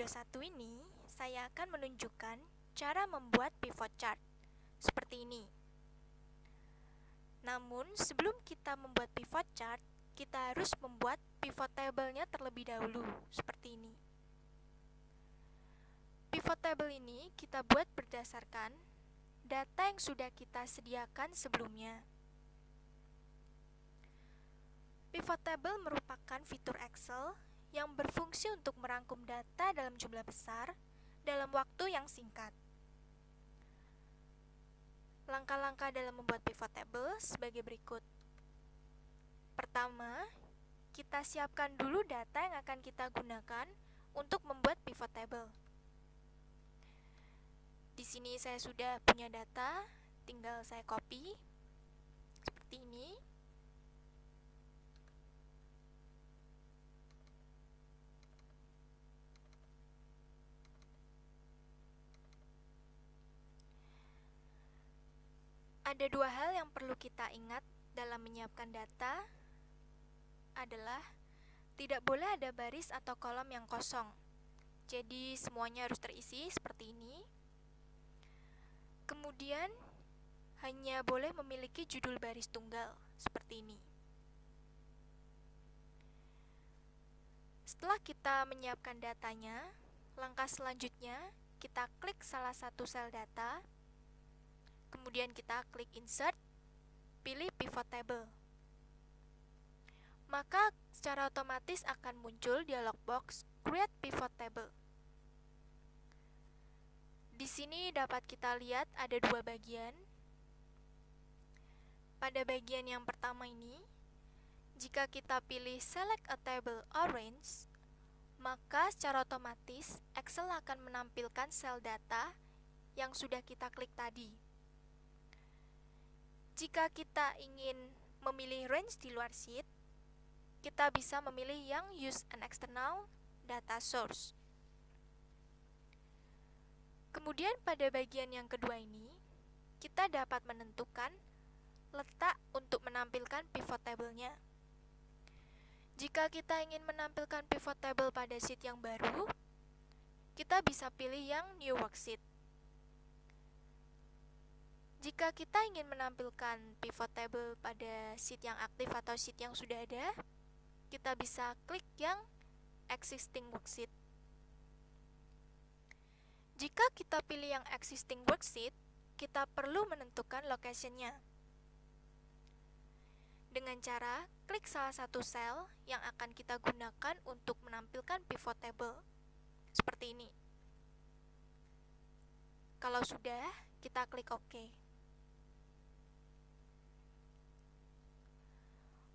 1 ini, saya akan menunjukkan cara membuat pivot chart seperti ini. Namun, sebelum kita membuat pivot chart, kita harus membuat pivot table-nya terlebih dahulu, seperti ini. Pivot table ini kita buat berdasarkan data yang sudah kita sediakan sebelumnya. Pivot table merupakan fitur Excel yang berfungsi untuk merangkum data dalam jumlah besar dalam waktu yang singkat. Langkah-langkah dalam membuat pivot table sebagai berikut. Pertama, kita siapkan dulu data yang akan kita gunakan untuk membuat pivot table. Di sini saya sudah punya data, tinggal saya copy seperti ini. Ada dua hal yang perlu kita ingat dalam menyiapkan data adalah tidak boleh ada baris atau kolom yang kosong. Jadi semuanya harus terisi seperti ini. Kemudian hanya boleh memiliki judul baris tunggal seperti ini. Setelah kita menyiapkan datanya, langkah selanjutnya kita klik salah satu sel data. Kemudian kita klik Insert, pilih Pivot Table. Maka secara otomatis akan muncul dialog box Create Pivot Table. Di sini dapat kita lihat ada dua bagian. Pada bagian yang pertama ini, jika kita pilih Select a Table or Range, maka secara otomatis Excel akan menampilkan sel data yang sudah kita klik tadi. Jika kita ingin memilih range di luar sheet, kita bisa memilih yang Use an External Data Source. Kemudian pada bagian yang kedua ini, kita dapat menentukan letak untuk menampilkan pivot table-nya. Jika kita ingin menampilkan pivot table pada sheet yang baru, kita bisa pilih yang New Worksheet. Jika kita ingin menampilkan pivot table pada sheet yang aktif atau sheet yang sudah ada, kita bisa klik yang Existing Worksheet. Jika kita pilih yang Existing Worksheet, kita perlu menentukan location-nya. Dengan cara klik salah satu sel yang akan kita gunakan untuk menampilkan pivot table. Seperti ini. Kalau sudah, kita klik OK.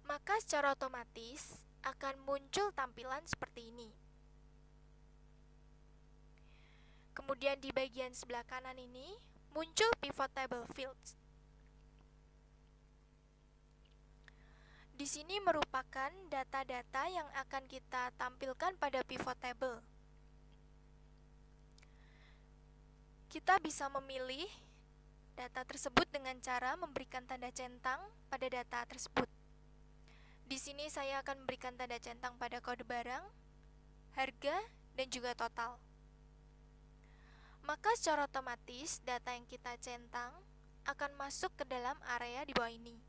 Maka secara otomatis akan muncul tampilan seperti ini. Kemudian di bagian sebelah kanan ini muncul pivot table fields. Di sini merupakan data-data yang akan kita tampilkan pada pivot table. Kita bisa memilih data tersebut dengan cara memberikan tanda centang pada data tersebut. Di sini saya akan memberikan tanda centang pada kode barang, harga, dan juga total. Maka secara otomatis data yang kita centang akan masuk ke dalam area di bawah ini.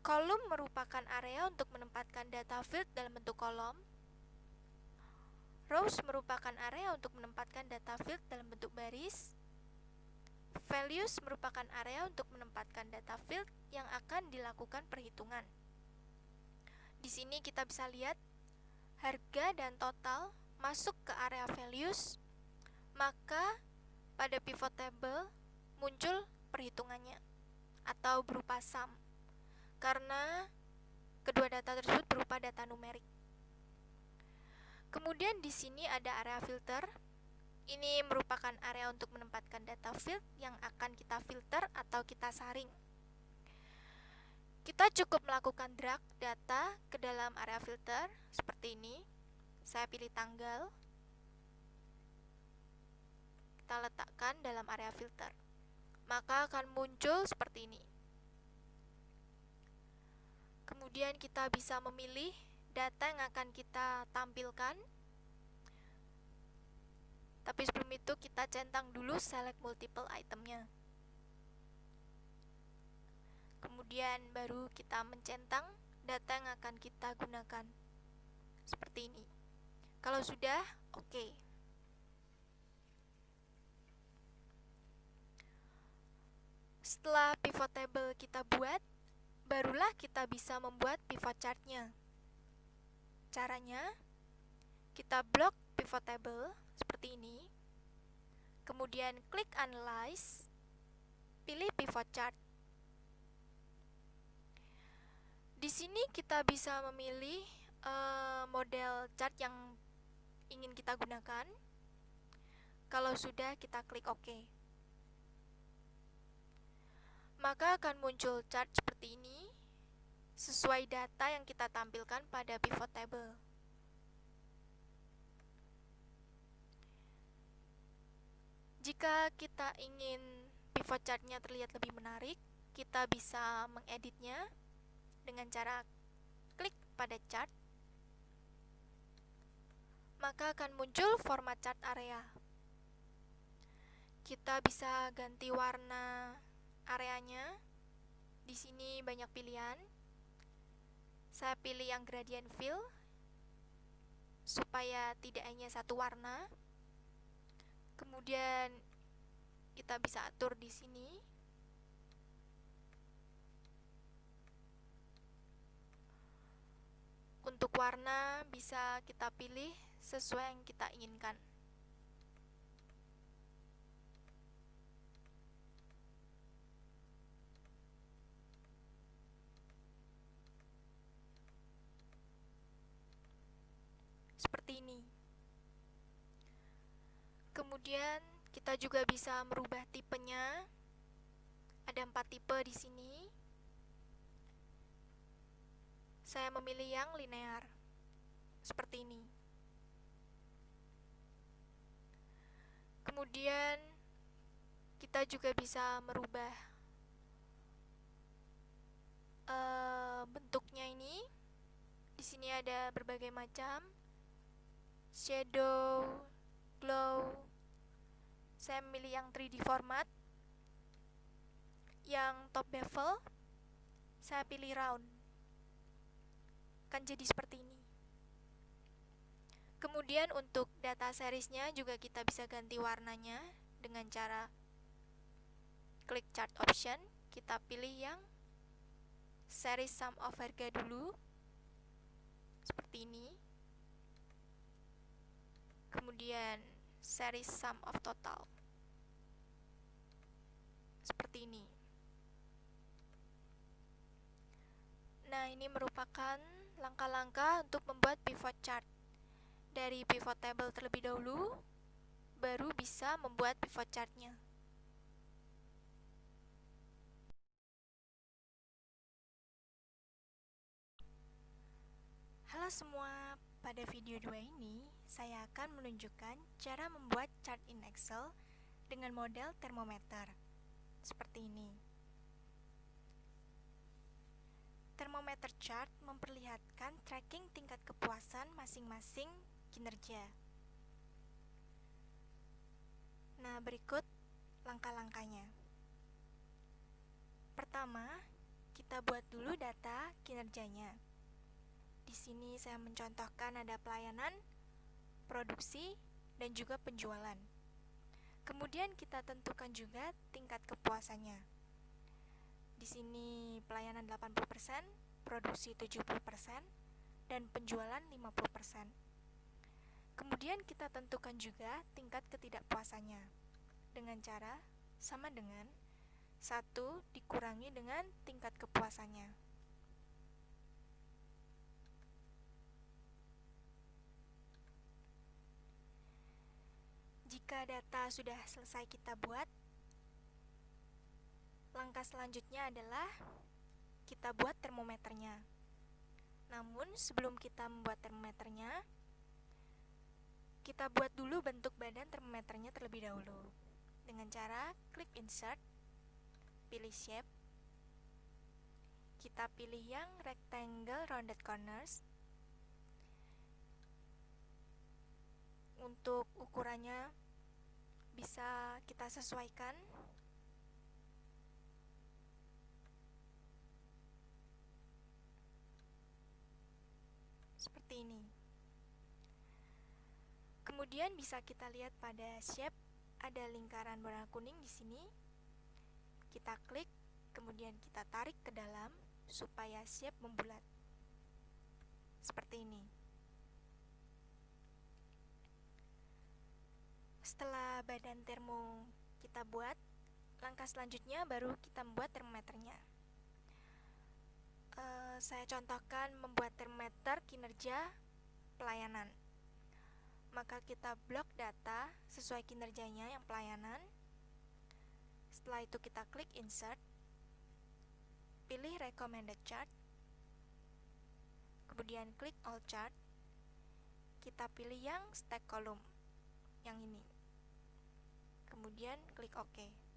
Kolom merupakan area untuk menempatkan data field dalam bentuk kolom. Rows merupakan area untuk menempatkan data field dalam bentuk baris. Values merupakan area untuk menempatkan data field yang akan dilakukan perhitungan. Di sini kita bisa lihat harga dan total masuk ke area values, maka pada pivot table muncul perhitungannya atau berupa sum, karena kedua data tersebut berupa data numerik. Kemudian di sini ada area filter. Ini merupakan area untuk menempatkan data field yang akan kita filter atau kita saring. Kita cukup melakukan drag data ke dalam area filter seperti ini. Saya pilih tanggal. Kita letakkan dalam area filter. Maka akan muncul seperti ini. Kemudian kita bisa memilih data yang akan kita tampilkan. Tapi sebelum itu kita centang dulu select multiple itemnya. Kemudian baru kita mencentang data yang akan kita gunakan. Seperti ini. Kalau sudah, oke. Setelah pivot table kita buat, barulah kita bisa membuat pivot chart-nya. Caranya, kita blok pivot table seperti ini. Kemudian klik analyze, pilih pivot chart. Di sini kita bisa memilih model chart yang ingin kita gunakan. Kalau sudah, kita klik OK. Maka akan muncul chart seperti ini sesuai data yang kita tampilkan pada pivot table. Jika kita ingin pivot chart-nya terlihat lebih menarik, kita bisa mengeditnya dengan cara klik pada chart. Maka akan muncul format chart area. Kita bisa ganti warna areanya. Di sini banyak pilihan. Saya pilih yang gradient fill supaya tidak hanya satu warna. Kemudian kita bisa atur di sini. Untuk warna bisa kita pilih sesuai yang kita inginkan. Seperti ini. Kemudian kita juga bisa merubah tipenya. Ada 4 tipe di sini. Saya memilih yang linear. Seperti ini. Kemudian kita juga bisa merubah bentuknya ini. Di sini ada berbagai macam shadow, glow. Saya memilih yang 3D format. Yang top bevel saya pilih round. Akan jadi seperti ini. Kemudian untuk data seriesnya juga kita bisa ganti warnanya dengan cara klik chart option. Kita pilih yang series sum of harga dulu. Seperti ini. Kemudian series sum of total. Seperti ini. Nah, ini merupakan langkah-langkah untuk membuat pivot chart. Dari pivot table terlebih dahulu, baru bisa membuat pivot chart-nya. Halo semua, pada video 2 ini saya akan menunjukkan cara membuat chart in Excel dengan model termometer. Seperti ini. Termometer chart memperlihatkan tracking tingkat kepuasan masing-masing kinerja. Nah, berikut langkah-langkahnya. Pertama, kita buat dulu data kinerjanya. Di sini saya mencontohkan ada pelayanan, produksi, dan juga penjualan. Kemudian kita tentukan juga tingkat kepuasannya. Di sini pelayanan 80%, produksi 70%, dan penjualan 50%. Kemudian kita tentukan juga tingkat ketidakpuasannya dengan cara sama dengan 1 dikurangi dengan tingkat kepuasannya. Jika data sudah selesai kita buat, langkah selanjutnya adalah kita buat termometernya. Namun sebelum kita membuat termometernya, kita buat dulu bentuk badan termometernya terlebih dahulu. Dengan cara klik insert, pilih shape, kita pilih yang rectangle rounded corners, Untuk ukurannya bisa kita sesuaikan. Seperti ini. Kemudian bisa kita lihat pada shape, ada lingkaran warna kuning di sini. Kita klik, kemudian kita tarik ke dalam supaya shape membulat. Seperti ini. Setelah badan termo kita buat, langkah selanjutnya baru kita membuat termometernya. Saya contohkan membuat termometer kinerja pelayanan. Maka kita blok data sesuai kinerjanya yang pelayanan. Setelah itu kita klik insert, pilih recommended chart, kemudian klik all chart, kita pilih yang stack column, yang ini, kemudian klik OK.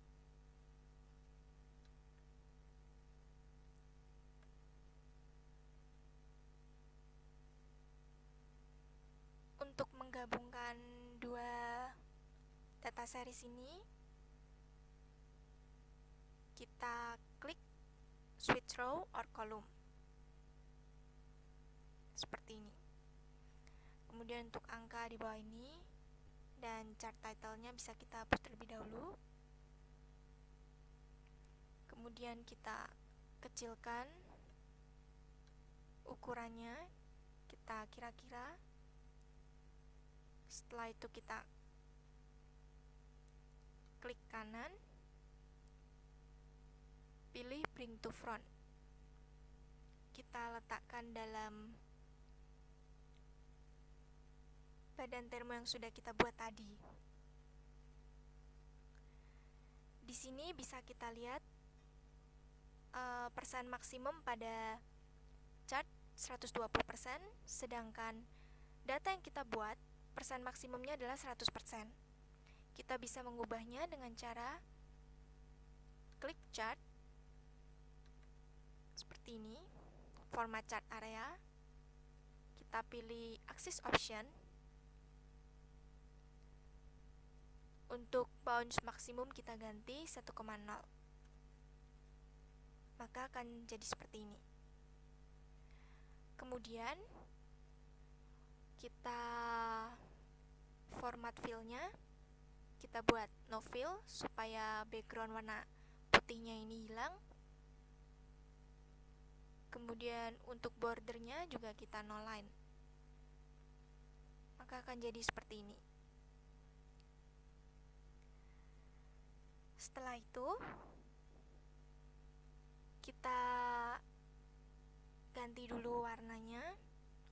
Untuk menggabungkan dua data series ini, kita klik switch row or column seperti ini. Kemudian untuk angka di bawah ini dan chart title-nya bisa kita hapus terlebih dahulu. Kemudian kita kecilkan ukurannya, kita kira-kira. Setelah itu kita klik kanan, pilih bring to front. Kita letakkan dalam badan termo yang sudah kita buat tadi. Di sini bisa kita lihat persen maksimum pada chart 120%, sedangkan data yang kita buat persen maksimumnya adalah 100%. Kita bisa mengubahnya dengan cara klik chart seperti ini, format chart area, kita pilih axis option. Untuk bounce maksimum kita ganti 1,0, maka akan jadi seperti ini. Kemudian kita format fill-nya, kita buat no fill supaya background warna putihnya ini hilang. Kemudian untuk bordernya juga kita no line, maka akan jadi seperti ini. Setelah itu kita ganti dulu warnanya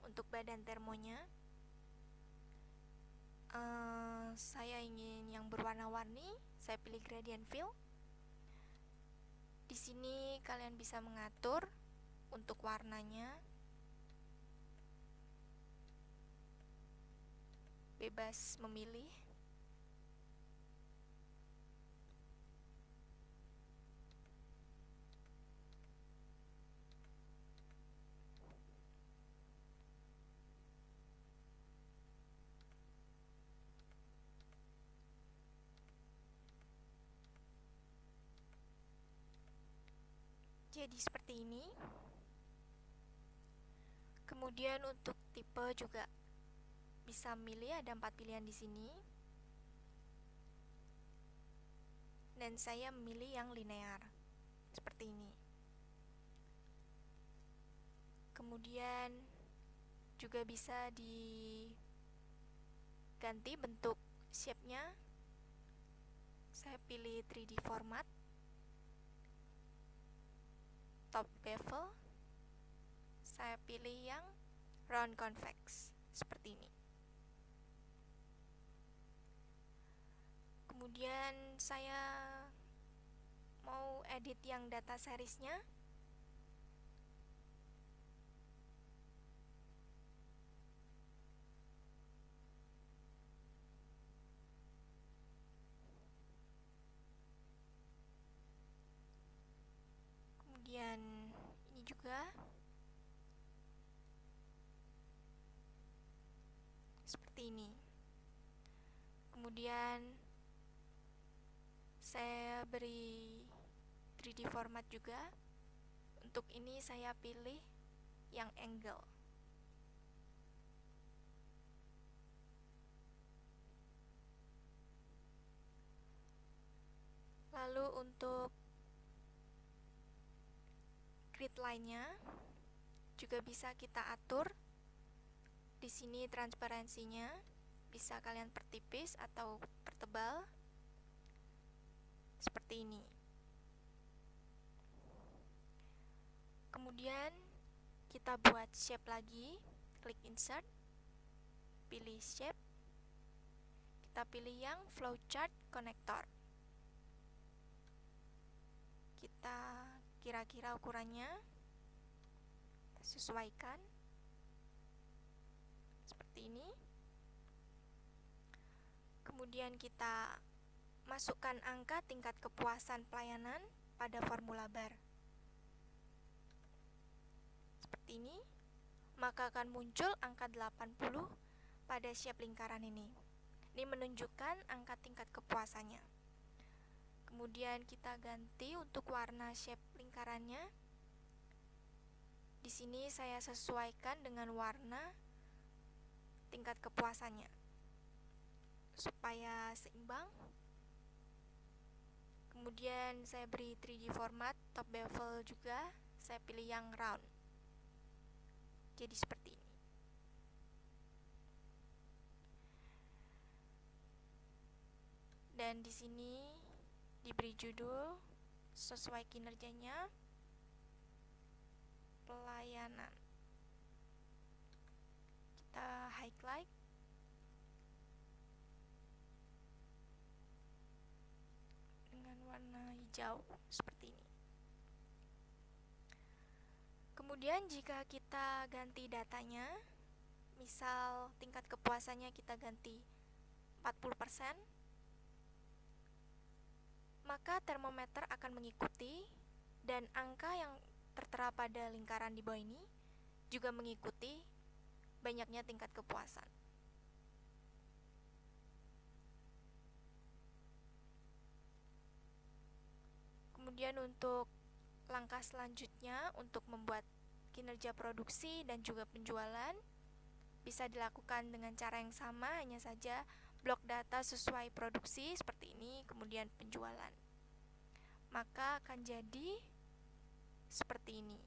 untuk badan termonya. Saya ingin yang berwarna-warni, saya pilih gradient fill. Di sini kalian bisa mengatur untuk warnanya, bebas memilih. Jadi seperti ini. Kemudian untuk tipe juga bisa milih, ada 4 pilihan di sini. Dan saya memilih yang linear seperti ini. Kemudian juga bisa diganti bentuk shape-nya. Saya pilih 3D format, top bevel. Saya pilih yang round convex seperti ini. Kemudian saya mau edit yang data seriesnya. Kemudian ini juga seperti ini. Kemudian saya beri 3D format juga. Untuk ini saya pilih yang angle. Lalu untuk grid line-nya juga bisa kita atur. Di sini transparansinya bisa kalian pertipis atau pertebal seperti ini. Kemudian kita buat shape lagi, klik insert, pilih shape, kita pilih yang flowchart connector. Kita kira-kira ukurannya, kita sesuaikan seperti ini. Kemudian kita masukkan angka tingkat kepuasan pelayanan pada formula bar seperti ini, maka akan muncul angka 80 pada shape lingkaran ini. Ini menunjukkan angka tingkat kepuasannya. Kemudian kita ganti untuk warna shape lingkarannya. Di sini saya sesuaikan dengan warna tingkat kepuasannya supaya seimbang. Kemudian saya beri 3D format, top bevel juga, saya pilih yang round. Jadi seperti ini. Dan di sini diberi judul sesuai kinerjanya, pelayanan. Kita highlight. Dengan warna hijau seperti ini. Kemudian jika kita ganti datanya, misal tingkat kepuasannya kita ganti 40%, maka termometer akan mengikuti dan angka yang tertera pada lingkaran di bawah ini juga mengikuti banyaknya tingkat kepuasan. Kemudian untuk langkah selanjutnya untuk membuat kinerja produksi dan juga penjualan bisa dilakukan dengan cara yang sama, hanya saja blok data sesuai produksi seperti ini, kemudian penjualan. Maka akan jadi seperti ini.